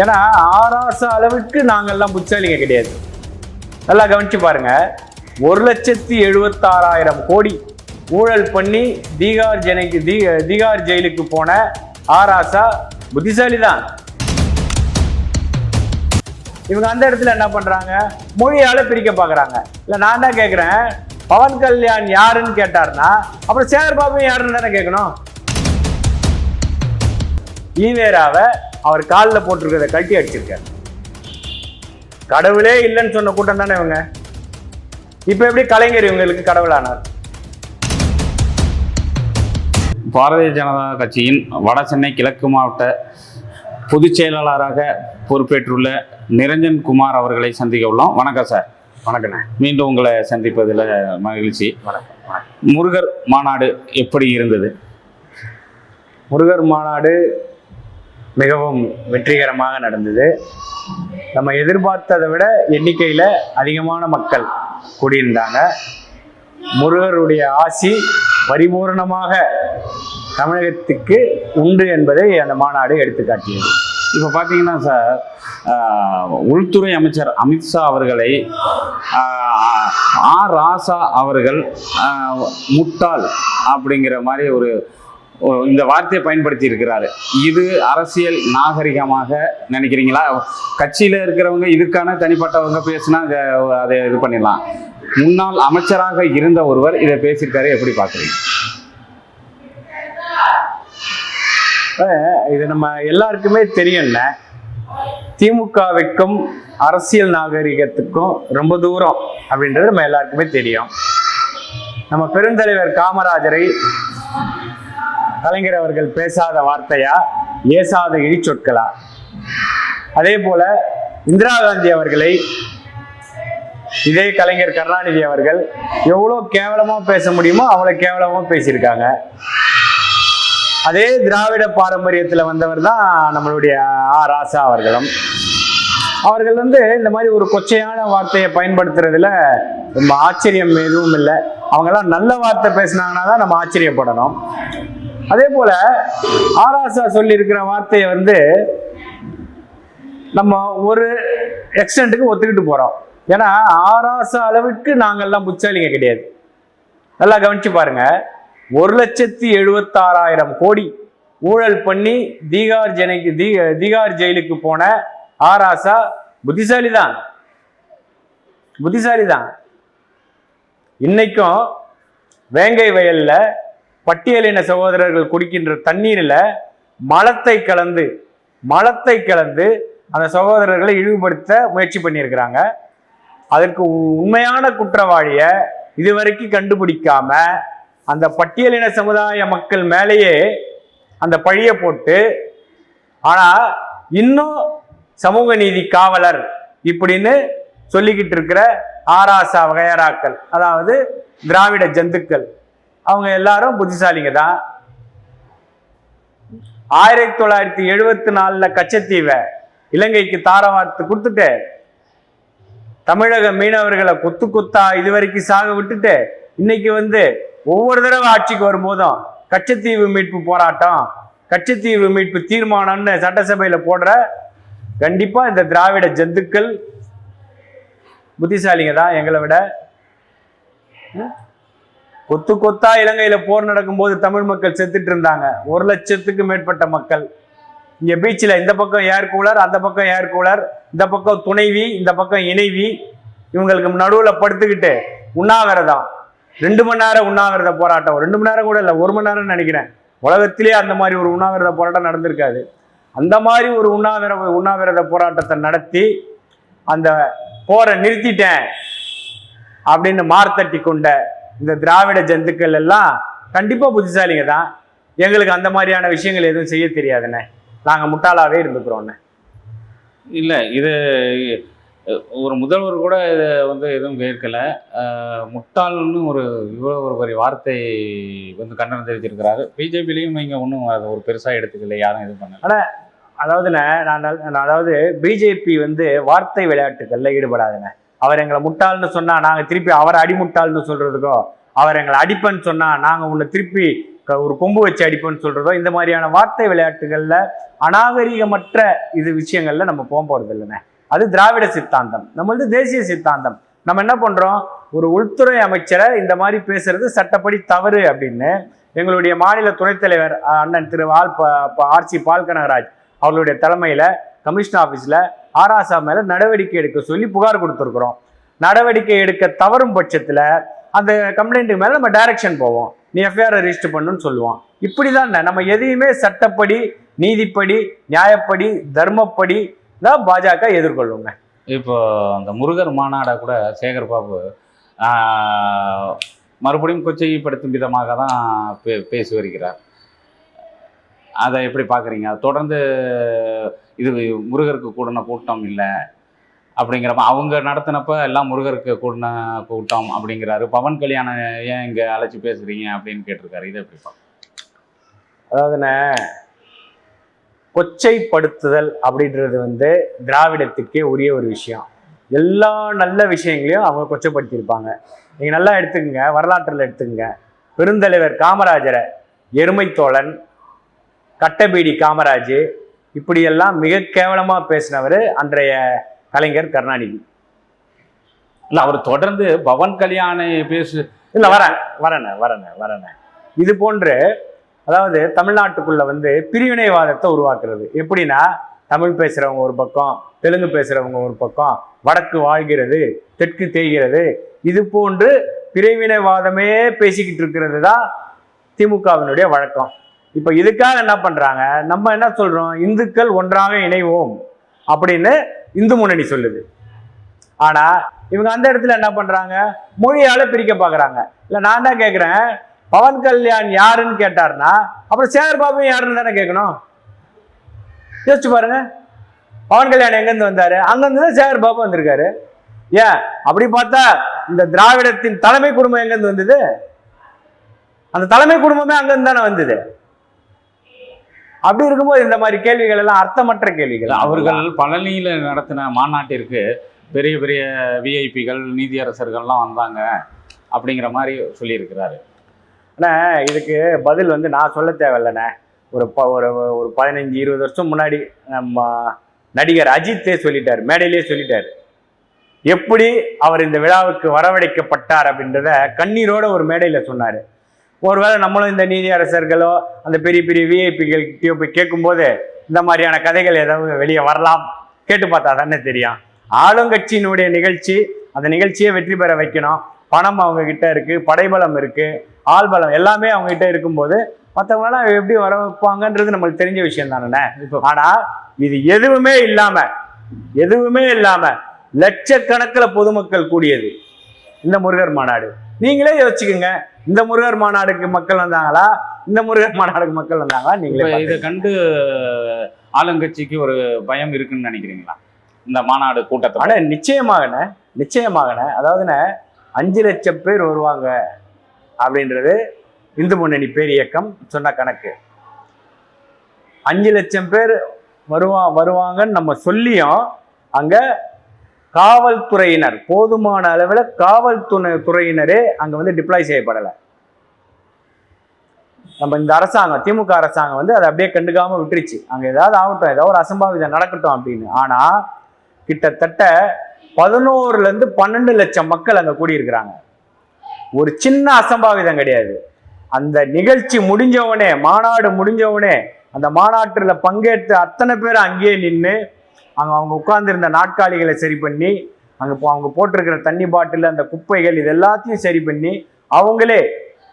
ஏன்னா ஆராச அளவுக்கு நாங்கள்லாம் புத்தாலிங்க கிடையாது. நல்லா கவனிச்சு பாருங்க. 1,76,000 கோடி ஊழல் பண்ணி தீகார் ஜெயிலுக்கு போன ஆராசா புத்திசாலி தான். இவங்க அந்த இடத்துல என்ன பண்றாங்க? மொழியால பிரிக்க பாக்குறாங்க. இல்ல நான் என்ன கேட்கிறேன், பவன் கல்யாண் யாருன்னு கேட்டாருன்னா அப்புறம் சேகர் பாபு யாருன்னு தானே கேட்கணும். ஈவேராவை அவர் காலில் போட்டிருக்கிறத கட்டி அடிச்சிருக்காரு. கடவுளே இல்லைன்னு சொன்ன கூட்டம் தானே இவங்க. இப்ப எப்படி கலைஞர் இவங்களுக்கு கடவுளானார்? பாரதிய ஜனதா கட்சியின் வட சென்னை கிழக்கு மாவட்ட பொதுச் செயலாளராக பொறுப்பேற்றுள்ள நிரஞ்சன் குமார் அவர்களை சந்திக்க உள்ளோம். வணக்கம் சார். வணக்கண்ணே. மீண்டும் உங்களை சந்திப்பதில் மகிழ்ச்சி. வணக்கம். முருகர் மாநாடு எப்படி இருந்தது? முருகர் மாநாடு மிகவும் வெற்றிகரமாக நடந்தது. நம்ம எதிர்பார்த்ததை விட எண்ணிக்கையில் அதிகமான மக்கள் கூடியிருந்தாங்க. முருகருடைய ஆசி பரிபூர்ணமாக தமிழகத்துக்கு உண்டு என்பதை அந்த மாநாடு எடுத்துக்காட்டியது. இப்போ பார்த்தீங்கன்னா சார், உள்துறை அமைச்சர் அமித்ஷா அவர்களை ராசா அவர்கள் முட்டாள் அப்படிங்கிற மாதிரி இந்த வார்த்தையை பயன்படுத்தி இருக்கிறாரு. இது அரசியல் நாகரிகமாக நினைக்கிறீங்களா? கட்சியில் இருக்கிறவங்க இதுக்கான தனிப்பட்டவங்க பேசினா அதை இது பண்ணிடலாம். முன்னாள் அமைச்சராக இருந்த ஒருவர் இதை பேசியிருக்காரு, எப்படி பார்க்குறீங்க? இது நம்ம எல்லாருக்குமே தெரியும்ல, திமுகவுக்கும் அரசியல் நாகரிகத்துக்கும் ரொம்ப தூரம் அப்படின்றது நம்ம எல்லாருக்குமே தெரியும். நம்ம பெருந்தலைவர் காமராஜரை கலைஞர் அவர்கள் பேசாத வார்த்தையா, ஏசாத இழிச்சொற்களா? அதே போல இந்திரா காந்தி அவர்களை இதே கலைஞர் கருணாநிதி அவர்கள் எவ்வளோ கேவலமா பேச முடியுமோ அவ்வளோ கேவலமா பேசியிருக்காங்க. அதே திராவிட பாரம்பரியத்தில் வந்தவர் தான் நம்மளுடைய ராசா அவர்களும். அவர்கள் இந்த மாதிரி ஒரு கொச்சையான வார்த்தையை பயன்படுத்துறதுல ரொம்ப ஆச்சரியம் எதுவும் இல்லை. அவங்கெல்லாம் நல்ல வார்த்தை பேசினாங்கன்னா தான் நம்ம ஆச்சரியப்படணும். அதே போல ஆராசா சொல்லி இருக்கிற வார்த்தையை நம்ம ஒரு எக்ஸ்டென்ட்டுக்கு ஒத்துக்கிட்டு போறோம். ஏன்னா ஆராசா அளவுக்கு நாங்கள்லாம் புத்தாலிங்க கிடையாது. நல்லா கவனிச்சு பாருங்க. 1,76,000 கோடி ஊழல் பண்ணி தீகார் ஜெயிலுக்கு போன ஆராசா புத்திசாலி தான். இன்னைக்கும் வேங்கை வயல்ல பட்டியலின சகோதரர்கள் குடிக்கின்ற தண்ணீரில் மலத்தை கலந்து அந்த சகோதரர்களை இழிவுபடுத்த முயற்சி பண்ணியிருக்கிறாங்க. அதற்கு உண்மையான குற்றவாளிய இதுவரைக்கும் கண்டுபிடிக்காம அந்த பட்டியலின சமுதாய மக்கள் மேலேயே அந்த பழிய போட்டு, ஆனா இன்னும் சமூக நீதி காவலர் இப்படின்னு சொல்லிக்கிட்டு இருக்கிற ஆராசா வகையராக்கள், அதாவது திராவிட ஜந்துக்கள், அவங்க எல்லாரும் புத்திசாலிங்க தான். 1974 கச்சத்தீவை இலங்கைக்கு தாரவாத்து கொடுத்துட்டு, தமிழக மீனவர்களை கொத்தா இதுவரைக்கும் சாக விட்டுட்டு, இன்னைக்கு ஒவ்வொரு தடவை ஆட்சிக்கு வரும்போதும் கச்சத்தீவு மீட்பு போராட்டம், கச்சத்தீவு மீட்பு தீர்மானம்னு சட்டசபையில போடுற கண்டிப்பா இந்த திராவிட ஜந்துக்கள் புத்திசாலிங்க தான் எங்களை விட. கொத்தா இலங்கையில போர் நடக்கும்போது தமிழ் மக்கள் செத்துட்டு இருந்தாங்க. 1 லட்சத்துக்கு மேற்பட்ட மக்கள். இங்க பீச்சில் இந்த பக்கம் ஏர் கூலர், அந்த பக்கம் ஏர் கூலர், இந்த பக்கம் துணைவி, இந்த பக்கம் இணைவி, இவங்களுக்கு நடுவில் படுத்துக்கிட்டு உண்ணாவிரதம் 2 மணி நேரம் உண்ணாவிரத போராட்டம். 2 மணி நேரம் கூட இல்லை, 1 மணி நேரம் நினைக்கிறேன். உலகத்திலே அந்த மாதிரி ஒரு உண்ணாவிரத போராட்டம் நடந்திருக்காது. அந்த மாதிரி ஒரு உண்ணாவிரத போராட்டத்தை நடத்தி அந்த போரை நிறுத்திட்டேன் அப்படின்னு மார்த்தட்டி கொண்ட இந்த திராவிட ஜந்துக்கள் எல்லாம் கண்டிப்பா புத்திசாலிங்க தான். எங்களுக்கு அந்த மாதிரியான விஷயங்கள் எதுவும் செய்ய தெரியாதுண்ணே, நாங்க முட்டாளாவே இருந்துக்கிறோண்ணே. இல்லை, இது ஒரு முதல்வர் கூட இதை எதுவும் கேட்கல. முட்டாள்னு இவ்வளோ ஒரு பெரிய வார்த்தை கண்டனம் தெரிவிச்சிருக்கிறாரு. பிஜேபிலையும் நீங்கள் ஒன்றும் அதை ஒரு பெருசாக எடுத்துக்கல, யாரும் இது பண்ணல. ஆனால் அதாவது பிஜேபி வார்த்தை விளையாட்டுகள்ல ஈடுபடாதுங்க. அவர் எங்களை முட்டாள்னு சொன்னா நாங்க திருப்பி அவரை அடிமுட்டாள்னு சொல்றதுக்கோ, அவர் எங்களை அடிப்பன்னு சொன்னா நாங்க உன்னை திருப்பி ஒரு கொம்பு வச்சு அடிப்போம்னு சொல்றதோ இந்த மாதிரியான வார்த்தை விளையாட்டுகள்ல அநாகரிகமற்ற இது விஷயங்கள்ல நம்ம போக போறது இல்லைண்ணே. அது திராவிட சித்தாந்தம், நம்மளது தேசிய சித்தாந்தம். நம்ம என்ன பண்றோம், ஒரு உள்துறை அமைச்சரை இந்த மாதிரி பேசுறது சட்டப்படி தவறு அப்படின்னு எங்களுடைய மாநில துணைத் தலைவர் அண்ணன் திரு ஆர்சி பால் கனகராஜ் அவர்களுடைய தலைமையில கமிஷன் ஆபீஸ்ல ஆராசா மேல நடவடிக்கை எடுக்க சொல்லி புகார் கொடுத்துருக்குறோம். நடவடிக்கை எடுக்க தவறும் பட்சத்துல அந்த கம்ப்ளைண்ட்டுக்கு மேல நம்ம டைரக்ஷன் போவோம், நீ எஃப்ஐஆர் ரெஜிஸ்டர் பண்ணுன்னு சொல்லுவோம். இப்படிதான் நம்ம எதையுமே சட்டப்படி, நீதிப்படி, நியாயப்படி, தர்மப்படி தான் பாஜக எதிர்கொள்ளுங்க. இப்போ அந்த முருகர் மாநாடை கூட சேகர் பாபு மறுபடியும் கொச்சைப்படுத்தும் விதமாக தான் பேசி வருகிறார். அதை எப்படி பார்க்குறீங்க? தொடர்ந்து இது முருகருக்கு கூடின கூட்டம் இல்லை அப்படிங்கிறப்ப அவங்க நடத்தினப்ப எல்லாம் முருகருக்கு கூடின கூட்டம் அப்படிங்கிறாரு. பவன் கல்யாணம் ஏன் இங்கே அழைச்சி பேசுறீங்க அப்படின்னு கேட்டிருக்காரு. இதை எப்படி பார்க்க? அதாவதுண்ணே, கொச்சைப்படுத்துதல் அப்படின்றது திராவிடத்துக்கே உரிய ஒரு விஷயம். எல்லா நல்ல விஷயங்களையும் அவங்க கொச்சைப்படுத்தியிருப்பாங்க. நீங்கள் நல்லா எடுத்துக்கங்க, வரலாற்றில் எடுத்துக்கங்க. பெருந்தலைவர் காமராஜரை எருமை தோழன், கட்டபீடி காமராஜ், இப்படியெல்லாம் மிக கேவலமாக பேசினவர் அன்றைய கலைஞர் கருணாநிதி. இல்லை, அவர் தொடர்ந்து பவன் கல்யாண இல்லை வரேன். இது போன்று அதாவது தமிழ்நாட்டுக்குள்ள பிரிவினைவாதத்தை உருவாக்குறது எப்படின்னா, தமிழ் பேசுறவங்க ஒரு பக்கம், தெலுங்கு பேசுறவங்க ஒரு பக்கம், வடக்கு வாழ்கிறது, தெற்கு தேய்கிறது, இது போன்று பிரிவினைவாதமே பேசிக்கிட்டு இருக்கிறது தான் திமுகவினுடைய வழக்கம். இப்ப இதுக்காக என்ன பண்றாங்க, நம்ம என்ன சொல்றோம், இந்துக்கள் ஒன்றாக இணைவோம் அப்படின்னு இந்து முன்னணி சொல்லுது. ஆனா இவங்க அந்த இடத்துல என்ன பண்றாங்க, மொழியால பிரிக்க பாக்குறாங்க. இல்ல நான் என்ன கேட்கிறேன், பவன் கல்யாண் யாருன்னு கேட்டாருன்னா அப்புறம் சேகர் பாபு யாருன்னு தானே கேட்கணும். யோசிச்சு பாருங்க, பவன் கல்யாண் எங்கிருந்து வந்தாரு, அங்கிருந்து தான் சேகர் பாபு வந்திருக்காரு. ஏன் அப்படி பார்த்தா இந்த திராவிடத்தின் தலைமை குடும்பம் எங்கிருந்து வந்தது? அந்த தலைமை குடும்பமே அங்கிருந்து தானே வந்தது. அப்படி இருக்கும்போது இந்த மாதிரி கேள்விகள் எல்லாம் அர்த்தமற்ற கேள்விகள். அவர்கள் பழனியில நடத்தின மாநாட்டிற்கு பெரிய பெரிய விஐபிகள், நீதியரசர்கள்லாம் வந்தாங்க அப்படிங்கிற மாதிரி சொல்லியிருக்கிறாரு. அண்ணா இதுக்கு பதில் நான் சொல்ல தேவையில்லைண்ணே. ஒரு 15-20 வருஷம் முன்னாடி நம்ம நடிகர் அஜித்தே சொல்லிட்டார், மேடையிலே சொல்லிட்டார், எப்படி அவர் இந்த விழாவுக்கு வரவழைக்கப்பட்டார் அப்படின்றத கண்ணீரோட ஒரு மேடையில சொன்னார். ஒருவேளை நம்மளும் இந்த நீதியரசர்களோ அந்த பெரிய பெரிய விஐபிகள்கிட்டயோ போய் கேட்கும்போது இந்த மாதிரியான கதைகள் ஏதாவது வெளியே வரலாம். கேட்டு பார்த்தா தானே தெரியும். ஆளுங்கட்சியினுடைய நிகழ்ச்சி, அந்த நிகழ்ச்சியை வெற்றி பெற வைக்கணும். பணம் அவங்க கிட்ட இருக்கு, படைபலம் இருக்கு, ஆள்பலம் எல்லாமே அவங்க கிட்ட இருக்கும்போது மற்றவங்களாம் எப்படி வர வைப்பாங்கன்றது நம்மளுக்கு தெரிஞ்ச விஷயம் தானே. ஆனா இது எதுவுமே இல்லாம லட்சக்கணக்கில் பொதுமக்கள் கூடியது இந்த முருகர் மாநாடு. நீங்களே யோசிச்சுக்கோங்க, இந்த முருகர் மாநாடுக்கு மக்கள் வந்தாங்களா, இந்த முருகர் மாநாடுக்கு மக்கள் வந்தாங்களா? நீங்களே இதை கண்டு ஆளுங்கட்சிக்கு ஒரு பயம் இருக்குன்னு நினைக்கிறீங்களா இந்த மாநாடு கூட்டத்தை? ஆனா நிச்சயமாகண்ணே அதாவதுண்ணே 5 லட்சம் பேர் வருவாங்க அப்படின்றது இந்து முன்னணி பேர் இயக்கம் சொன்ன கணக்கு. 5 லட்சம் பேர் வருவாங்கன்னு நம்ம சொல்லியும் அங்க காவல்துறையினர், போதுமான அளவில் காவல்துறையினரே அங்க டிப்ளாய் செய்யப்படலை. நம்ம இந்த அரசாங்கம், திமுக அரசாங்கம் அதை அப்படியே கண்டுக்காம விட்டுருச்சு. அங்க ஏதாவது ஆகட்டும், ஏதாவது ஒரு அசம்பாவிதம் நடக்கட்டும் அப்படின்னு. ஆனா கிட்டத்தட்ட 11-12 லட்சம் மக்கள் அங்க கூடியிருக்கிறாங்க. ஒரு சின்ன அசம்பாவிதம் கிடையாது. அந்த நிகழ்ச்சி முடிஞ்சவனே, மாநாடு முடிஞ்சவனே, அந்த மாநாட்டில் பங்கேற்ற அத்தனை பேர் அங்கேயே நின்று அவங்க உட்கார்ந்துருந்த நாட்காலிகளை சரி பண்ணி, அவங்க போட்டிருக்கிற தண்ணி பாட்டில், அந்த குப்பைகள், இது எல்லாத்தையும் சரி பண்ணி அவங்களே,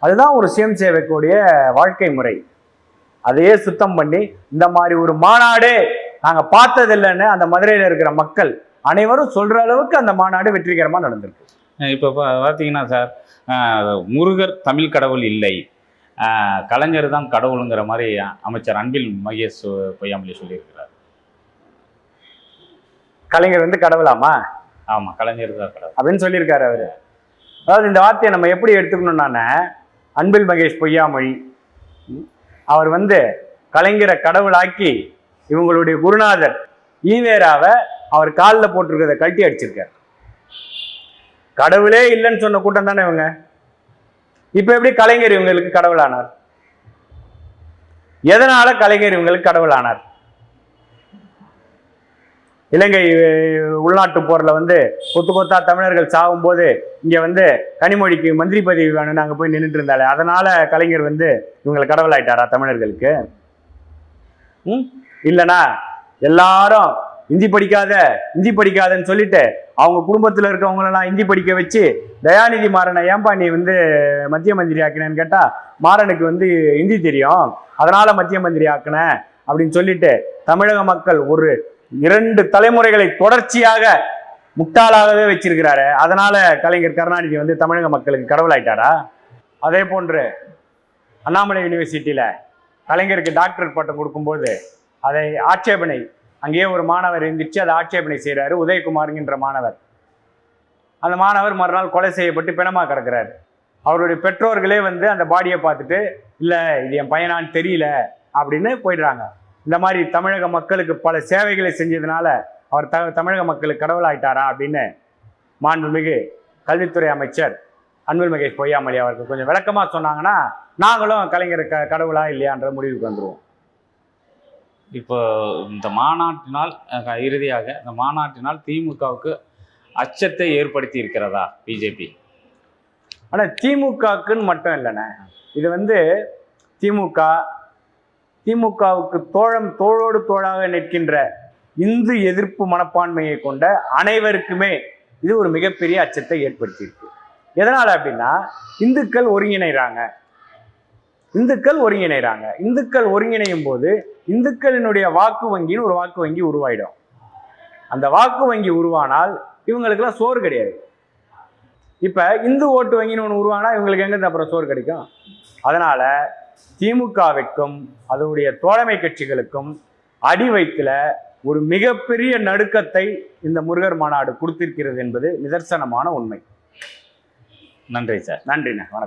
அதுதான் ஒரு சுயம் சேவைக்குடைய வாழ்க்கை முறை. அதையே சுத்தம் பண்ணி இந்த மாதிரி ஒரு மாநாடு நாங்க பார்த்ததில்லைன்னு அந்த மதுரையில் இருக்கிற மக்கள் அனைவரும் சொல்ற அளவுக்கு அந்த மாநாடு வெற்றிகரமா நடந்திருக்கு. இப்போ பார்த்தீங்கன்னா சார், முருகர் தமிழ் கடவுள் இல்லை, கலைஞர் தான் கடவுளுங்கிற மாதிரி அமைச்சர் அன்பில் மகேஷ் பொய்யாமொழி சொல்லியிருக்கிறார். கலைஞர் கடவுளாமா? ஆமா, கலைஞர் தான் கடவுள் அப்படின்னு சொல்லியிருக்காரு அவரு. அதாவது இந்த வார்த்தையை நம்ம எப்படி எடுத்துக்கணும்னா, அன்பில் மகேஷ் பொய்யாமொழி அவர் கலைஞரை கடவுளாக்கி இவங்களுடைய குருநாதர் ஈவேராவை அவர் காலில் போட்டிருக்கிறத கழட்டி அடிச்சிருக்கார். கடவுளே இல்லைன்னு சொன்ன கூட்டம் தானே இவங்க. இப்ப எப்படி கலைஞர் இவங்களுக்கு கடவுளானார்? எதனால கலைஞர் இவங்களுக்கு கடவுளானார்? இலங்கை உள்நாட்டு போர்ல வந்து கொத்து கொத்தா தமிழர்கள் சாகும் போது இங்க வந்து கனிமொழிக்கு மந்திரி பதவி வேணும்னு அங்க போய் நின்றுட்டு இருந்தாலே, அதனால கலைஞர் வந்து இவங்களை கடவுளாயிட்டாரா தமிழர்களுக்கு? இல்லைனா எல்லாரும் இந்தி படிக்காதன்னு சொல்லிட்டு அவங்க குடும்பத்தில் இருக்கவங்களெல்லாம் இந்தி படிக்க வச்சு தயாநிதி மாறனை ஏன்பா நீ வந்து மத்திய மந்திரி ஆக்கினேன்னு கேட்டா, மாறனுக்கு வந்து இந்தி தெரியும் அதனால மத்திய மந்திரி ஆக்கின அப்படின்னு சொல்லிட்டு தமிழக மக்கள் ஒரு 2 தலைமுறைகளை தொடர்ச்சியாக முட்டாளாகவே வச்சிருக்கிறாரு. அதனால கலைஞர் கருணாநிதி வந்து தமிழக மக்களுக்கு கடவுளாயிட்டாரா? அதே போன்று அண்ணாமலை யூனிவர்சிட்டியில கலைஞருக்கு டாக்டர் பட்டம் கொடுக்கும்போது அதை ஆட்சேபனை, அங்கேயே ஒரு மாணவர் இருந்துச்சு, அதை ஆட்சேபனை செய்கிறாரு உதயகுமார்ங்கிற மாணவர். அந்த மாணவர் மறுநாள் கொலை செய்யப்பட்டு பிணமா கிடக்கிறாரு. அவருடைய பெற்றோர்களே வந்து அந்த பாடியை பார்த்துட்டு இல்லை இது என் பையனான்னு தெரியல அப்படின்னு போயிடுறாங்க. இந்த மாதிரி தமிழக மக்களுக்கு பல சேவைகளை செஞ்சதுனால அவர் தமிழக மக்களுக்கு கடவுளாயிட்டாரா அப்படின்னு மாண்புமிகு கல்வித்துறை அமைச்சர் அன்பில் மகேஷ் பொய்யாமொழி அவருக்கு கொஞ்சம் விளக்கமாக சொன்னாங்கன்னா நாங்களும் கலைஞர் கடவுளா இல்லையான்ற முடிவுக்கு வந்துடுவோம். இப்போ இந்த மாநாட்டினால் இறுதியாக இந்த மாநாட்டினால் திமுகவுக்கு அச்சத்தை ஏற்படுத்தி இருக்கிறதா பிஜேபி? ஆனால் திமுகவுக்குன்னு மட்டும் இல்லைண்ணே, இது வந்து திமுகவுக்கு தோளோடு தோளாக நிற்கின்ற இந்து எதிர்ப்பு மனப்பான்மையை கொண்ட அனைவருக்குமே இது ஒரு மிகப்பெரிய அச்சத்தை ஏற்படுத்தியிருக்கு. எதனால் அப்படின்னா இந்துக்கள் ஒருங்கிணைகிறாங்க. இந்துக்கள் ஒருங்கிணையும் போது இந்துக்களினுடைய வாக்கு வங்கின்னு ஒரு வாக்கு வங்கி உருவாயிடும். அந்த வாக்கு வங்கி உருவானால் இவங்களுக்கெல்லாம் சோறு கிடையாது. இப்போ இந்து ஓட்டு வங்கின்னு ஒன்று உருவானா இவங்களுக்கு எங்கேருந்து அப்புறம் சோறு கிடைக்கும்? அதனால திமுகவிற்கும் அதனுடைய தோழமை கட்சிகளுக்கும் அடி வயிற்றுல ஒரு மிகப்பெரிய நடுக்கத்தை இந்த முருகர் மாநாடு கொடுத்திருக்கிறது என்பது நிதர்சனமான உண்மை. நன்றி சார். நன்றிண்ணே, வணக்கம்.